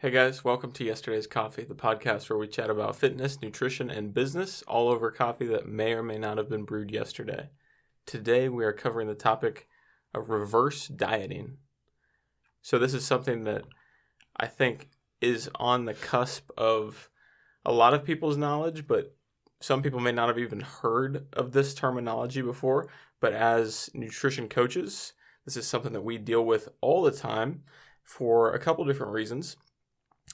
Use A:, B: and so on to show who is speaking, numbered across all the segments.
A: Hey guys, welcome to Yesterday's Coffee, the podcast where we chat about fitness, nutrition, and business all over coffee that may or may not have been brewed yesterday. Today we are covering the topic of reverse dieting. So this is something that I think is on the cusp of a lot of people's knowledge, but some people may not have even heard of this terminology before. But as nutrition coaches, this is something that we deal with all the time for a couple different reasons.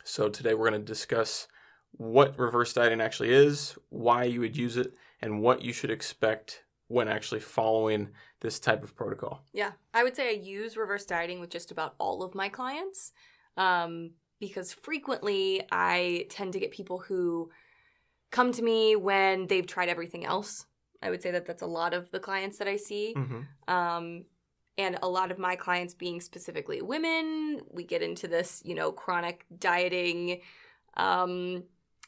A: So today we're going to discuss what reverse dieting actually is, why you would use it, and what you should expect when actually following this type of protocol.
B: Yeah, I would say I use reverse dieting with just about all of my clients because frequently I tend to get people who come to me when they've tried everything else. I would say that that's a lot of the clients that I see. Mm-hmm. And a lot of my clients being specifically women, we get into this, chronic dieting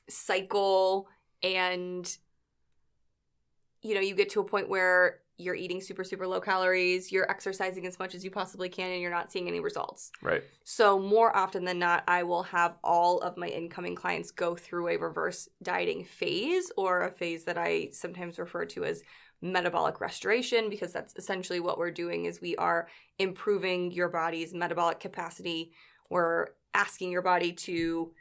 B: cycle. And, you get to a point where you're eating super, super low calories, you're exercising as much as you possibly can, and you're not seeing any results.
A: Right. So
B: more often than not, I will have all of my incoming clients go through a reverse dieting phase, or a phase that I sometimes refer to as metabolic restoration, because that's essentially what we're doing is we are improving your body's metabolic capacity. We're asking your body to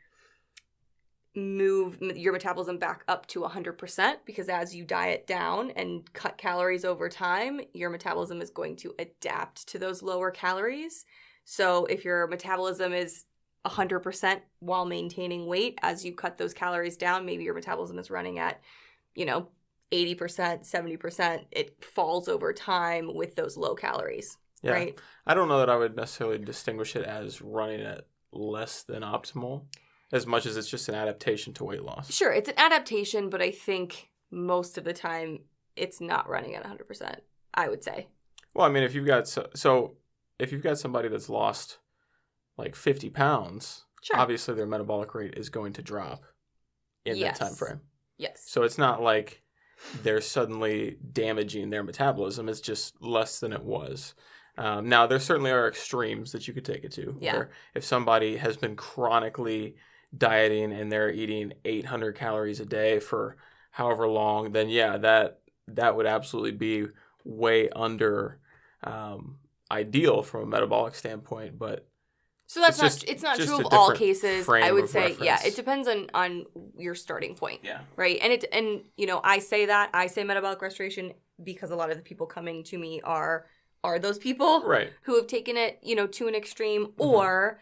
B: move your metabolism back up to 100%, because as you diet down and cut calories over time, your metabolism is going to adapt to those lower calories. So if your metabolism is 100% while maintaining weight, as you cut those calories down, maybe your metabolism is running at, 80%, 70%, it falls over time with those low calories,
A: yeah.
B: Right?
A: I don't know that I would necessarily distinguish it as running at less than optimal, as much as it's just an adaptation to weight loss.
B: Sure, it's an adaptation, but I think most of the time it's not running at 100%, I would say.
A: Well, I mean, if you've got if you've got somebody that's lost like 50 pounds, sure, obviously their metabolic rate is going to drop in that time frame.
B: Yes.
A: So it's not like they're suddenly damaging their metabolism. It's just less than it was. Now, there certainly are extremes that you could take it to.
B: Yeah.
A: Where if somebody has been chronically dieting and they're eating 800 calories a day for however long, then yeah, that would absolutely be way under ideal from a metabolic standpoint. But
B: so it's not true of all cases. I would say,
A: reference.
B: Yeah, it depends on your starting point.
A: Yeah.
B: Right. And I say metabolic restoration because a lot of the people coming to me are those people,
A: right,
B: who have taken it, to an extreme, mm-hmm, or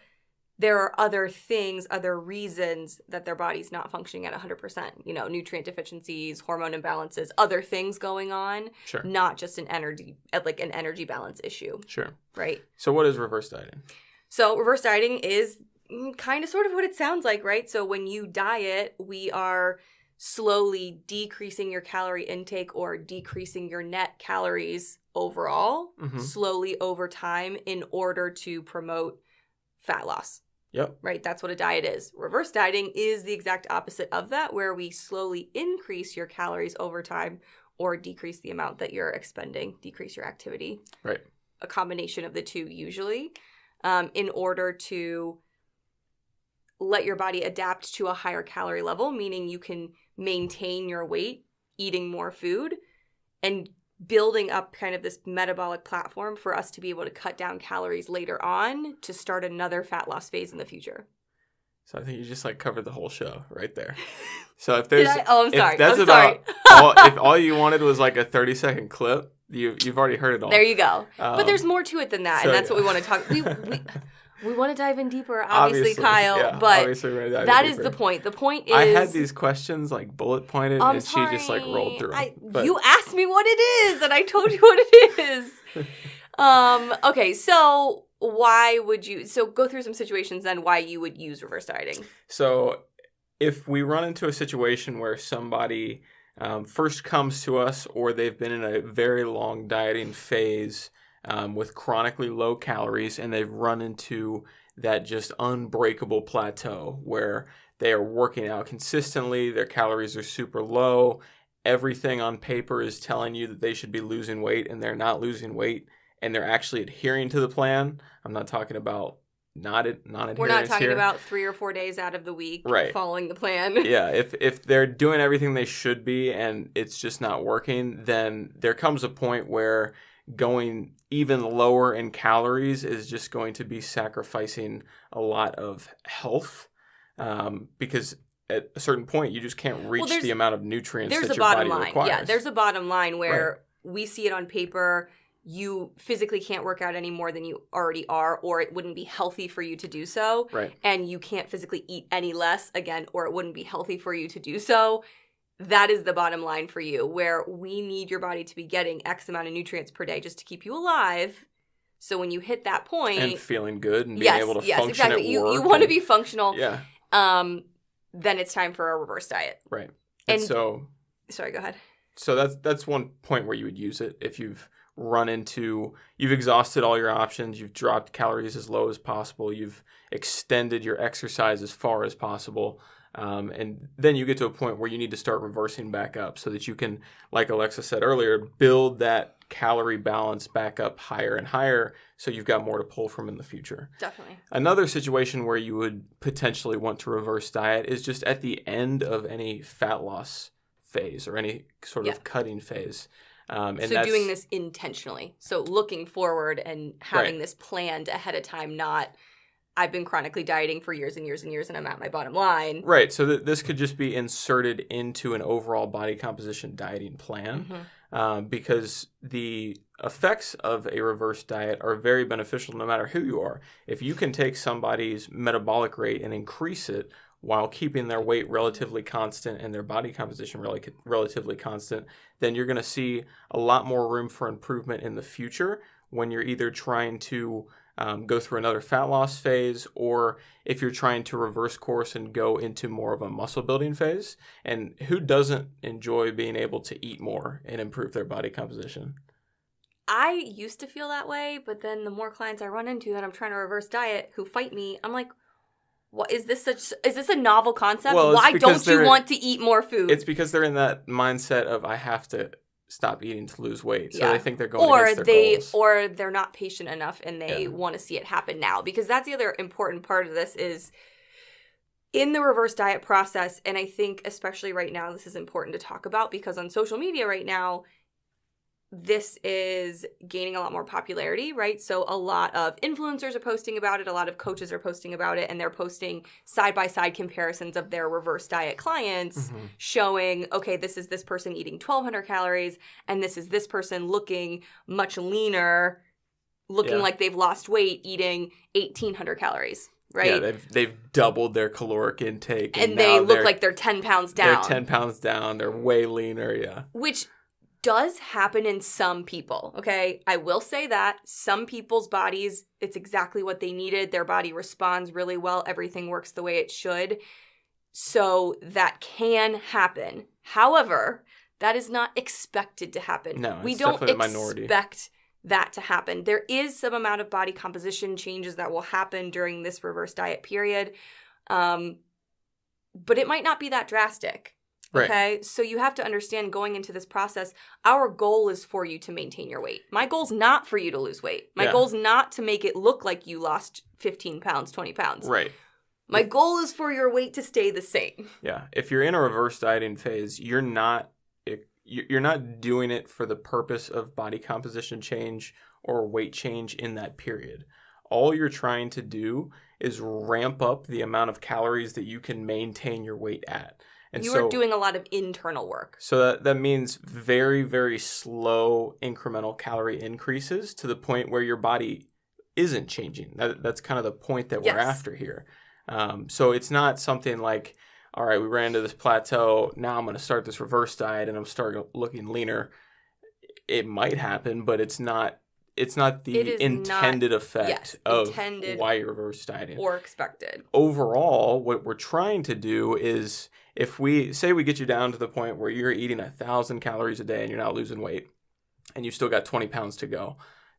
B: there are other things, other reasons that their body's not functioning at 100%, nutrient deficiencies, hormone imbalances, other things going on,
A: sure,
B: not just an energy balance issue.
A: Sure.
B: Right.
A: So what is reverse dieting?
B: So reverse dieting is kind of sort of what it sounds like, right? So when you diet, we are slowly decreasing your calorie intake or decreasing your net calories overall, mm-hmm, slowly over time in order to promote fat loss.
A: Yep.
B: Right? That's what a diet is. Reverse dieting is the exact opposite of that, where we slowly increase your calories over time or decrease the amount that you're expending, decrease your activity.
A: Right.
B: A combination of the two usually. In order to let your body adapt to a higher calorie level, meaning you can maintain your weight, eating more food, and building up kind of this metabolic platform for us to be able to cut down calories later on to start another fat loss phase in the future.
A: So I think you just covered the whole show right there. So if there's,
B: I'm sorry.
A: If all you wanted was a 30-second clip, you've already heard it all.
B: There you go. But there's more to it than that, and that's what we want to talk. We want to dive in deeper, obviously Kyle.
A: Yeah,
B: but
A: that
B: is the point. The point is,
A: I had these questions bullet pointed, and
B: sorry.
A: she just rolled through them.
B: You asked me what it is, and I told you what it is. Okay, so why would you? So go through some situations then why you would use reverse dieting.
A: So if we run into a situation where somebody first comes to us, or they've been in a very long dieting phase with chronically low calories, and they've run into that just unbreakable plateau where they are working out consistently, their calories are super low, everything on paper is telling you that they should be losing weight, and they're not losing weight, and they're actually adhering to the plan. I'm not talking about non-adherence
B: We're not talking
A: here.
B: about 3 or 4 days out of the week
A: Right.
B: following the plan.
A: Yeah, if they're doing everything they should be and it's just not working, then there comes a point where going even lower in calories is just going to be sacrificing a lot of health, because at a certain point you just can't reach the amount of nutrients that your body requires.
B: Yeah, there's a bottom line where we see it on paper. You physically can't work out any more than you already are, or it wouldn't be healthy for you to do so.
A: Right.
B: And you can't physically eat any less, again, or it wouldn't be healthy for you to do so. That is the bottom line for you, where we need your body to be getting X amount of nutrients per day just to keep you alive. So when you hit that point...
A: And feeling good and being able to function
B: exactly.
A: at work.
B: You want to be functional.
A: Yeah.
B: Then it's time for a reverse diet.
A: Right. And so...
B: Sorry, go ahead.
A: So that's one point where you would use it if you've exhausted all your options, you've dropped calories as low as possible, you've extended your exercise as far as possible, and then you get to a point where you need to start reversing back up so that you can, like Alexa said earlier, build that calorie balance back up higher and higher so you've got more to pull from in the future.
B: Definitely.
A: Another situation where you would potentially want to reverse diet is just at the end of any fat loss phase or any sort of cutting phase. And
B: so doing this intentionally. So looking forward and having this planned ahead of time, not I've been chronically dieting for years and years and years and I'm at my bottom line.
A: Right. So this could just be inserted into an overall body composition dieting plan, because the effects of a reverse diet are very beneficial no matter who you are. If you can take somebody's metabolic rate and increase it while keeping their weight relatively constant and their body composition relatively constant, then you're going to see a lot more room for improvement in the future when you're either trying to go through another fat loss phase, or if you're trying to reverse course and go into more of a muscle building phase. And who doesn't enjoy being able to eat more and improve their body composition?
B: I used to feel that way, but then the more clients I run into that I'm trying to reverse diet who fight me, I'm like, what is this a novel concept?
A: Well,
B: why don't you want to eat more food?
A: It's because they're in that mindset of I have to stop eating to lose weight. So they think they're going against their goals.
B: Or they're not patient enough and they want to see it happen now. Because that's the other important part of this is in the reverse diet process, and I think especially right now this is important to talk about because on social media right now, this is gaining a lot more popularity, right? So a lot of influencers are posting about it, a lot of coaches are posting about it, and they're posting side-by-side comparisons of their reverse diet clients showing, okay, this is this person eating 1,200 calories, and this is this person looking much leaner, looking like they've lost weight, eating 1,800 calories. Right?
A: Yeah, they've doubled their caloric intake.
B: And they look like they're 10 pounds down.
A: They're 10 pounds down. They're way leaner, yeah.
B: Which does happen in some people, okay? I will say that. Some people's bodies, it's exactly what they needed. Their body responds really well. Everything works the way it should. So that can happen. However, that is not expected to happen.
A: No,
B: we
A: it's
B: don't
A: definitely a minority.
B: Expect that to happen. There is some amount of body composition changes that will happen during this reverse diet period, but it might not be that drastic. Okay,
A: right.
B: So you have to understand going into this process, our goal is for you to maintain your weight. My goal's not for you to lose weight. My goal's not to make it look like you lost 15 pounds, 20 pounds.
A: Right.
B: My goal is for your weight to stay the same.
A: Yeah. If you're in a reverse dieting phase, you're not doing it for the purpose of body composition change or weight change in that period. All you're trying to do is ramp up the amount of calories that you can maintain your weight at. And
B: you are doing a lot of internal work.
A: So that means very, very slow incremental calorie increases to the point where your body isn't changing. That's kind of the point that we're after here. So it's not something like, all right, we ran into this plateau. Now I'm going to start this reverse diet and I'm starting looking leaner. It might happen, but it's not the intended effect of why you're reverse dieting.
B: Or expected.
A: Overall, what we're trying to do is, if we get you down to the point where you're eating 1,000 calories a day and you're not losing weight and you've still got 20 pounds to go,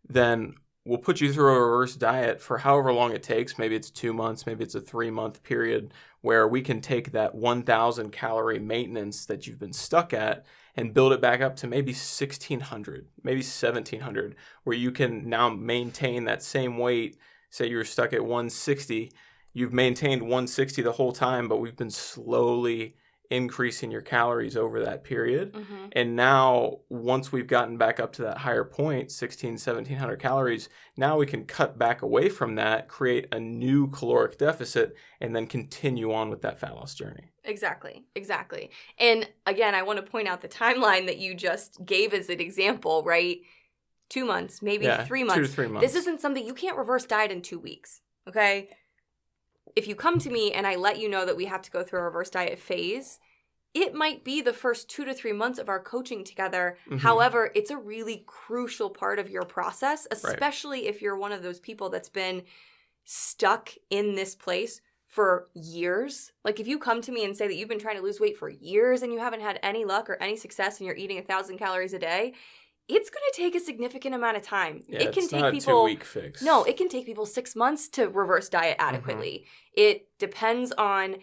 A: then we'll put you through a reverse diet for however long it takes. Maybe it's 2 months, maybe it's a 3-month period where we can take that 1,000 calorie maintenance that you've been stuck at and build it back up to maybe 1,600, maybe 1,700, where you can now maintain that same weight, say you were stuck at 160, you've maintained 160 the whole time, but we've been slowly increasing your calories over that period.
B: Mm-hmm.
A: And now once we've gotten back up to that higher point, 1700 calories, now we can cut back away from that, create a new caloric deficit, and then continue on with that fat loss journey.
B: Exactly. And again, I want to point out the timeline that you just gave as an example, right? 2 months, maybe 3 months.
A: 2 to 3 months.
B: This isn't something you can't reverse diet in 2 weeks, okay? If you come to me and I let you know that we have to go through a reverse diet phase, it might be the first 2 to 3 months of our coaching together.
A: Mm-hmm.
B: However, it's a really crucial part of your process, especially if you're one of those people that's been stuck in this place for years. Like if you come to me and say that you've been trying to lose weight for years and you haven't had any luck or any success and you're eating 1,000 calories a day, it's going to take a significant amount of time.
A: Yeah,
B: it can
A: it's
B: take
A: not
B: people
A: a 2-week fix.
B: No, it can take people 6 months to reverse diet adequately. Mm-hmm. It depends on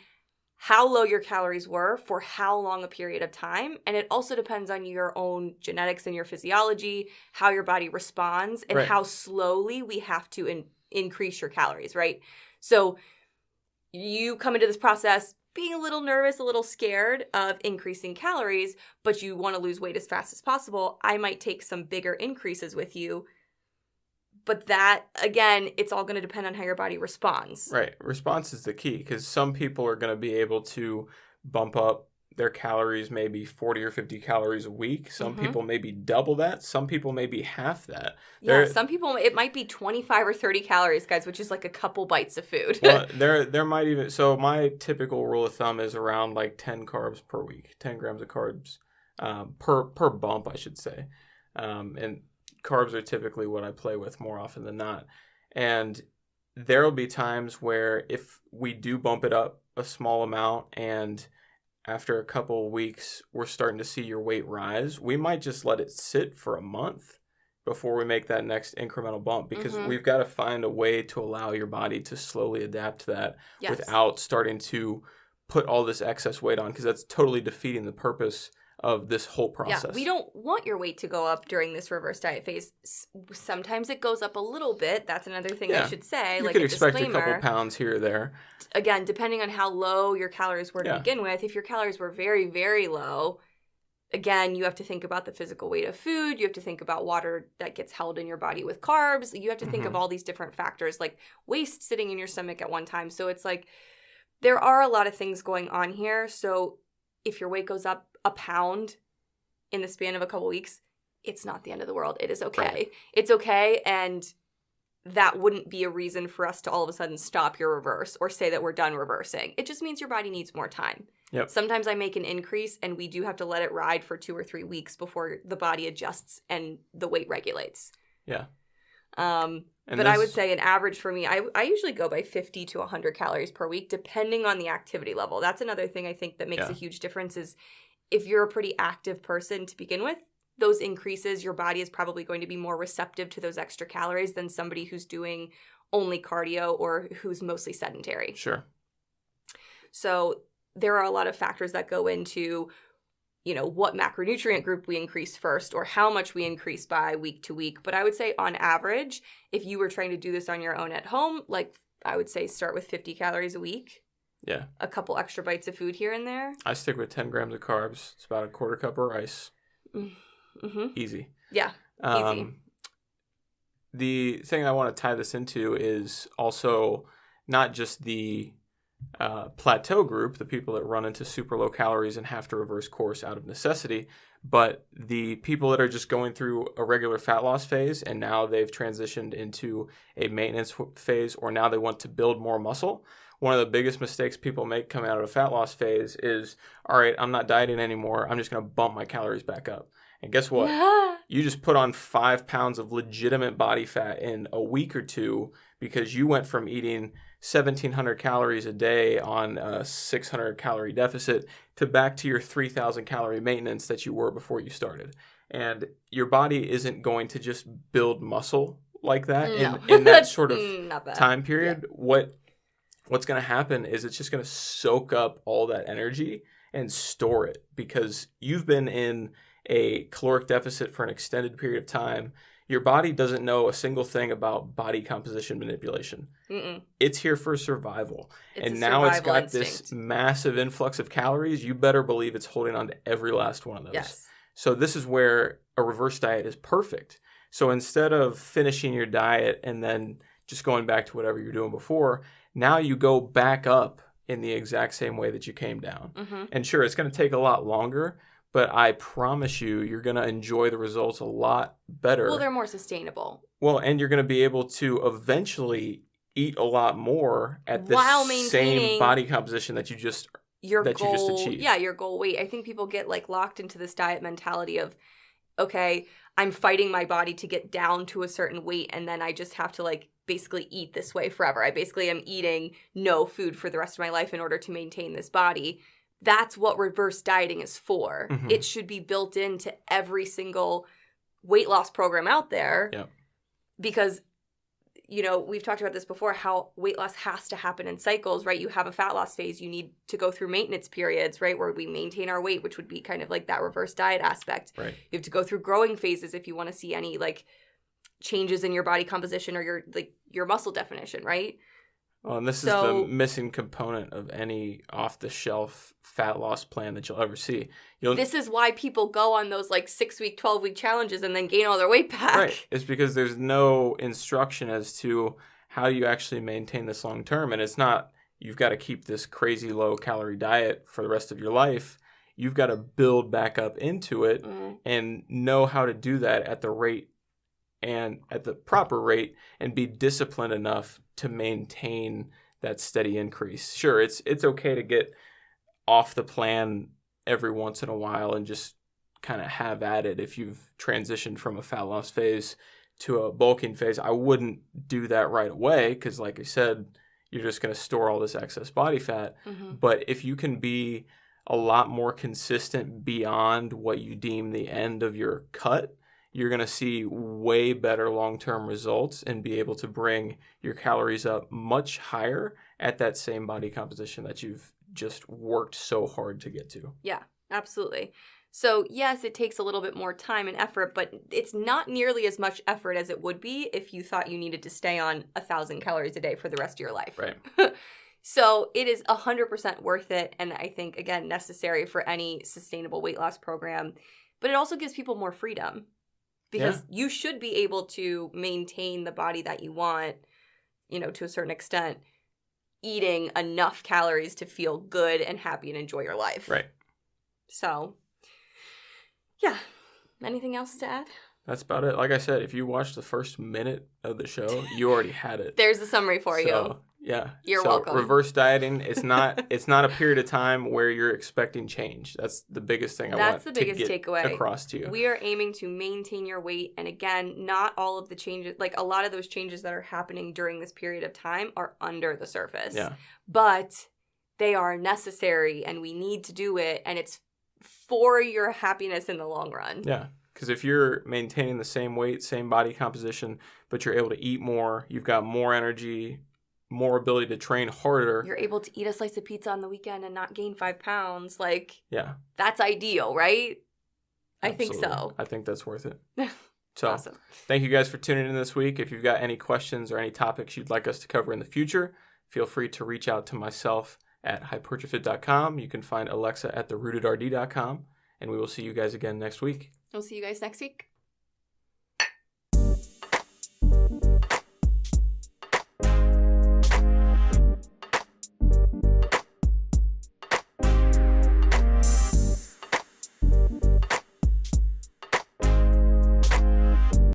B: how low your calories were for how long a period of time. And it also depends on your own genetics and your physiology, how your body responds, and how slowly we have to increase your calories, right? So you come into this process being a little nervous, a little scared of increasing calories, but you want to lose weight as fast as possible. I might take some bigger increases with you. But that, again, it's all going to depend on how your body responds.
A: Right. Response is the key because some people are going to be able to bump up their calories maybe 40 or 50 calories a week. Some people maybe double that. Some people maybe half that.
B: Yeah, some people, it might be 25 or 30 calories, guys, which is like a couple bites of food.
A: Well, there might even, so my typical rule of thumb is around like 10 carbs per week, 10 grams of carbs per bump, I should say. And carbs are typically what I play with more often than not. And there will be times where if we do bump it up a small amount and after a couple of weeks, we're starting to see your weight rise, we might just let it sit for a month before we make that next incremental bump because we've got to find a way to allow your body to slowly adapt to that without starting to put all this excess weight on because that's totally defeating the purpose of this whole process.
B: Yeah, we don't want your weight to go up during this reverse diet phase. Sometimes it goes up a little bit. That's another thing I should say.
A: You
B: like
A: could
B: a
A: expect
B: disclaimer.
A: a couple pounds here or there.
B: Again, depending on how low your calories were to begin with. If your calories were very, very low, again, you have to think about the physical weight of food. You have to think about water that gets held in your body with carbs. You have to think of all these different factors like waste sitting in your stomach at one time. So it's like there are a lot of things going on here. So if your weight goes up a pound in the span of a couple weeks, it's not the end of the world. It is okay. Right. It's okay. And that wouldn't be a reason for us to all of a sudden stop your reverse or say that we're done reversing. It just means your body needs more time.
A: Yep.
B: Sometimes I make an increase and we do have to let it ride for 2 or 3 weeks before the body adjusts and the weight regulates.
A: Yeah.
B: But I would say an average for me, I usually go by 50 to 100 calories per week, depending on the activity level. That's another thing I think that makes a huge difference is if you're a pretty active person to begin with, those increases, your body is probably going to be more receptive to those extra calories than somebody who's doing only cardio or who's mostly sedentary.
A: Sure.
B: So there are a lot of factors that go into, you know, what macronutrient group we increase first or how much we increase by week to week. But I would say on average, if you were trying to do this on your own at home, like I would say start with 50 calories a week.
A: Yeah.
B: A couple extra bites of food here and there.
A: I stick with 10 grams of carbs. It's about a quarter cup of rice.
B: Mm-hmm.
A: Easy.
B: Yeah, easy.
A: The thing I want to tie this into is also not just the plateau group, the people that run into super low calories and have to reverse course out of necessity, but the people that are just going through a regular fat loss phase and now they've transitioned into a maintenance phase or now they want to build more muscle. One of the biggest mistakes people make coming out of a fat loss phase is, all right, I'm not dieting anymore. I'm just going to bump my calories back up. And guess what? You just put on 5 pounds of legitimate body fat in a week or two because you went from eating 1,700 calories a day on a 600 calorie deficit to back to your 3,000 calorie maintenance that you were before you started. And your body isn't going to just build muscle like that in that sort of time period. Yeah. What's going to happen is it's just going to soak up all that energy and store it because you've been in a caloric deficit for an extended period of time. Your body doesn't know a single thing about body composition manipulation.
B: Mm-mm.
A: It's here for survival.
B: It's
A: and
B: a
A: now it's
B: survival
A: got
B: instinct.
A: this massive influx of calories. You better believe it's holding on to every last one of those.
B: Yes.
A: So this is where a reverse diet is perfect. So instead of finishing your diet and then just going back to whatever you're doing before, now you go back up in the exact same way that you came down.
B: Mm-hmm.
A: And sure, it's going to take a lot longer, but I promise you're going to enjoy the results a lot better.
B: Well, they're more sustainable.
A: Well, and you're going to be able to eventually eat a lot more at the
B: While
A: same
B: maintaining
A: body composition that you just
B: your
A: that
B: goal,
A: you just achieved.
B: Yeah, your goal weight. I think people get like locked into this diet mentality of, okay, I'm fighting my body to get down to a certain weight, and then I just have to like basically eat this way forever. I basically am eating no food for the rest of my life in order to maintain this body. That's what reverse dieting is for.
A: Mhm.
B: It should be built into every single weight loss program out there.
A: Yep.
B: Because, you know, we've talked about this before, how weight loss has to happen in cycles, right? You have a fat loss phase. You need to go through maintenance periods, right? Where we maintain our weight, which would be kind of like that reverse diet aspect.
A: Right.
B: You have to go through growing phases if you want to see any like changes in your body composition or your muscle definition, right?
A: Well, and this is the missing component of any off-the-shelf fat loss plan that you'll ever see.
B: This is why people go on those like 6-week, 12-week challenges and then gain all their weight back.
A: Right. It's because there's no instruction as to how you actually maintain this long term. And it's not you've got to keep this crazy low calorie diet for the rest of your life. You've got to build back up into it and know how to do that at the rate and at the proper rate and be disciplined enough to maintain that steady increase. Sure, it's okay to get off the plan every once in a while and just kind of have at it if you've transitioned from a fat loss phase to a bulking phase. I wouldn't do that right away because, like I said, you're just going to store all this excess body fat.
B: Mm-hmm.
A: But if you can be a lot more consistent beyond what you deem the end of your cut, you're going to see way better long-term results and be able to bring your calories up much higher at that same body composition that you've just worked so hard to get to.
B: Yeah, absolutely. So yes, it takes a little bit more time and effort, but it's not nearly as much effort as it would be if you thought you needed to stay on 1,000 calories a day for the rest of your life.
A: Right.
B: So it is 100% worth it, and I think, again, necessary for any sustainable weight loss program. But it also gives people more freedom. Because you should be able to maintain the body that you want, you know, to a certain extent, eating enough calories to feel good and happy and enjoy your life.
A: Right.
B: So, yeah. Anything else to add?
A: That's about it. Like I said, if you watched the first minute of the show, you already had it.
B: There's a summary for you.
A: Yeah.
B: You're welcome.
A: Reverse dieting, it's not a period of time where you're expecting change. That's the biggest thing
B: That's the biggest takeaway
A: across to you.
B: We are aiming to maintain your weight. And again, not all of the changes, like a lot of those changes that are happening during this period of time are under the surface.
A: Yeah.
B: But they are necessary and we need to do it. And it's for your happiness in the long run.
A: Yeah. Because if you're maintaining the same weight, same body composition, but you're able to eat more, you've got more energy, more ability to train harder.
B: You're able to eat a slice of pizza on the weekend and not gain 5 pounds. Like,
A: yeah,
B: that's ideal, right?
A: Absolutely.
B: I think so.
A: I think that's worth it. So,
B: awesome.
A: Thank you guys for tuning in this week. If you've got any questions or any topics you'd like us to cover in the future, feel free to reach out to myself at HypertroFit.com. You can find Alexa at TheRootedRD.com. And we will see you guys again next week.
B: We'll see you guys next week.